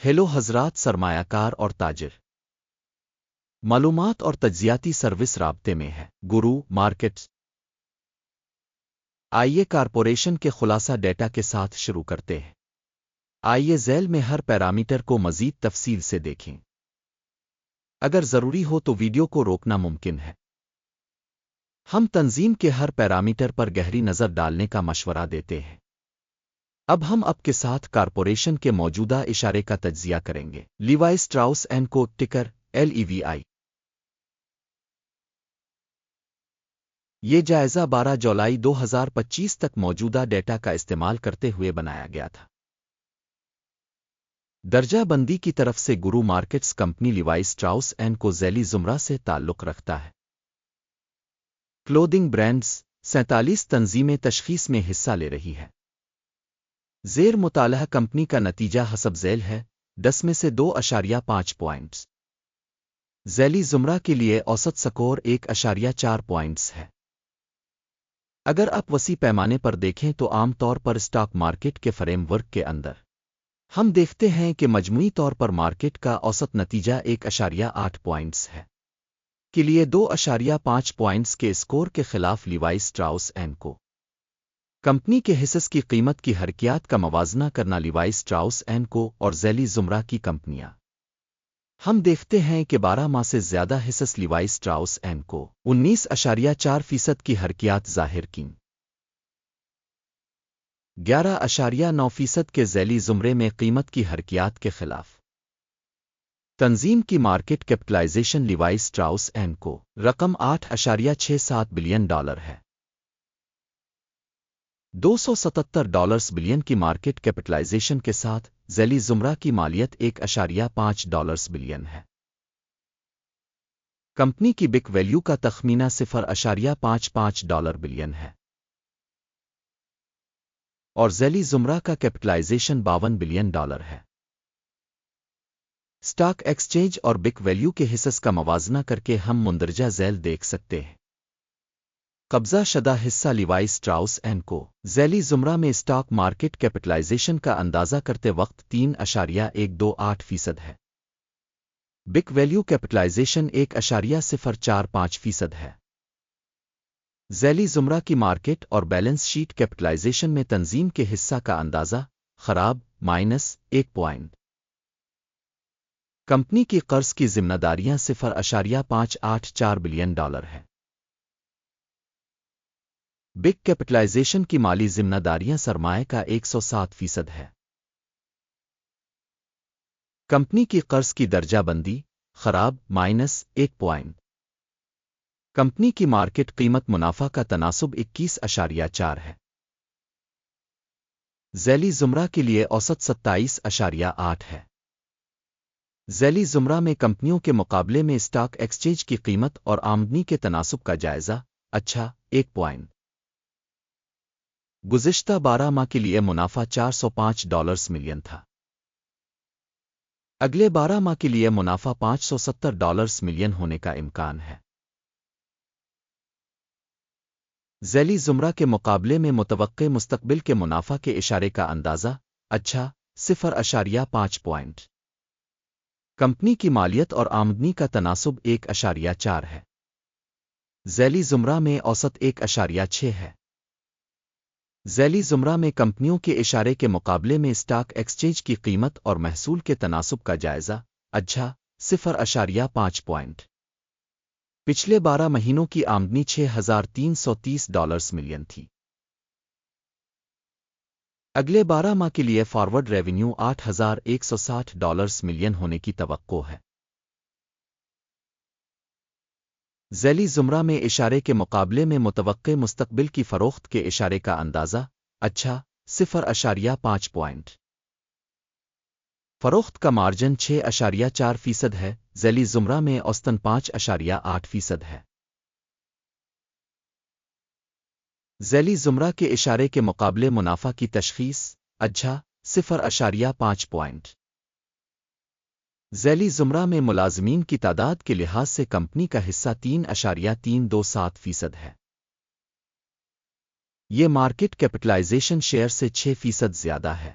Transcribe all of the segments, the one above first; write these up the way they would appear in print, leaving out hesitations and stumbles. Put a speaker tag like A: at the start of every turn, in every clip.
A: Hello حضرات سرمایہ کار اور تاجر معلومات اور تجزیاتی سروس رابطے میں ہے گرو مارکیٹس آئیے کارپوریشن کے خلاصہ ڈیٹا کے ساتھ شروع کرتے ہیں۔ آئیے ذیل میں ہر پیرامیٹر کو مزید تفصیل سے دیکھیں۔ اگر ضروری ہو تو ویڈیو کو روکنا ممکن ہے۔ ہم تنظیم کے ہر پیرامیٹر پر گہری نظر ڈالنے کا مشورہ دیتے ہیں۔ اب ہم آپ کے ساتھ کارپوریشن کے موجودہ اشارے کا تجزیہ کریں گے۔ لیوائے اسٹراؤس اینڈ کو ٹکر LEVI۔ یہ جائزہ 12 جولائی 2025 تک موجودہ ڈیٹا کا استعمال کرتے ہوئے بنایا گیا تھا۔ درجہ بندی کی طرف سے گرو مارکیٹس کمپنی لیوائے اسٹراؤس اینڈ کو ذیلی زمرہ سے تعلق رکھتا ہے۔ کلودنگ برانڈز 47 تنظیمیں تشخیص میں حصہ لے رہی ہے۔ زیر مطالعہ کمپنی کا نتیجہ حسب ذیل ہے 10 میں سے 2.5 پوائنٹس۔ ذیلی زمرہ کے لیے اوسط سکور 1.4 پوائنٹس ہے۔ اگر آپ وسیع پیمانے پر دیکھیں تو عام طور پر اسٹاک مارکیٹ کے فریم ورک کے اندر ہم دیکھتے ہیں کہ مجموعی طور پر مارکیٹ کا اوسط نتیجہ 1.8 پوائنٹس ہے کے لیے 2.5 پوائنٹس کے اسکور کے خلاف لیوائے اسٹراؤس اینڈ کو کمپنی کے حصص کی قیمت کی حرکیات کا موازنہ کرنا لیوائے اسٹراؤس اینڈ کو اور ذیلی زمرہ کی کمپنیاں ہم دیکھتے ہیں کہ 12 ماہ سے زیادہ حصص لیوائے اسٹراؤس اینڈ کو 19.4% کی حرکیات ظاہر کیں۔ 11.9% کے ذیلی زمرے میں قیمت کی حرکیات کے خلاف تنظیم کی مارکیٹ کیپٹلائزیشن لیوائے اسٹراؤس اینڈ کو رقم $8.67 بلین ہے۔ $277 بلین کی مارکیٹ کیپٹلائزیشن کے ساتھ ذیلی زمرہ کی مالیت $1.5 بلین ہے۔ کمپنی کی بک ویلیو کا تخمینہ $0.55 بلین ہے اور ذیلی زمرہ کا کیپٹلائزیشن $52 بلین ہے۔ اسٹاک ایکسچینج اور بک ویلیو کے حصص کا موازنہ کر کے ہم مندرجہ ذیل دیکھ سکتے ہیں۔ قبضہ شدہ حصہ لیوائے اسٹراؤس اینڈ کو ذیلی زمرہ میں اسٹاک مارکیٹ کیپٹلائزیشن کا اندازہ کرتے وقت 3.128% ہے۔ بک ویلیو کیپٹلائزیشن 1.045% ہے۔ ذیلی زمرہ کی مارکیٹ اور بیلنس شیٹ کیپٹلائزیشن میں تنظیم کے حصہ کا اندازہ خراب -1 پوائنٹ۔ کمپنی کی قرض کی ذمہ داریاں $0.584 بلین ہے۔ بک کیپٹلائزیشن کی مالی ذمہ داریاں سرمایہ کا 107% ہے۔ کمپنی کی قرض کی درجہ بندی خراب -1 پوائنٹ۔ کمپنی کی مارکیٹ قیمت منافع کا تناسب 21.4 ہے۔ ذیلی زمرہ کے لیے اوسط 27.8 ہے۔ ذیلی زمرہ میں کمپنیوں کے مقابلے میں اسٹاک ایکسچینج کی قیمت اور آمدنی کے تناسب کا جائزہ 1 پوائنٹ۔ گزشتہ 12 ماہ کے لیے منافع $405 ملین تھا۔ اگلے 12 ماہ کے لیے منافع $570 ملین ہونے کا امکان ہے۔ ذیلی زمرہ کے مقابلے میں متوقع مستقبل کے منافع کے اشارے کا اندازہ 0.5 پوائنٹ۔ کمپنی کی مالیت اور آمدنی کا تناسب 1.4 ہے۔ ذیلی زمرہ میں اوسط 1.6 ہے۔ ذیلی زمرہ میں کمپنیوں کے اشارے کے مقابلے میں اسٹاک ایکسچینج کی قیمت اور محصول کے تناسب کا جائزہ 0.5 پوائنٹ۔ پچھلے 12 مہینوں کی آمدنی $6,330 ملین تھی۔ اگلے 12 ماہ کے لیے فارورڈ ریونیو $8,160 ملین ہونے کی توقع ہے۔ ذیلی زمرہ میں اشارے کے مقابلے میں متوقع مستقبل کی فروخت کے اشارے کا اندازہ 0.5 پوائنٹ۔ فروخت کا مارجن 6.4% ہے۔ ذیلی زمرہ میں اوسطاً 5.8% ہے۔ ذیلی زمرہ کے اشارے کے مقابلے منافع کی تشخیص 0.5 پوائنٹ۔ ذیلی زمرہ میں ملازمین کی تعداد کے لحاظ سے کمپنی کا حصہ 3.327% ہے۔ یہ مارکیٹ کیپٹلائزیشن شیئر سے 6% زیادہ ہے۔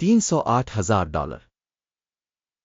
A: $308,000।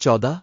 A: 14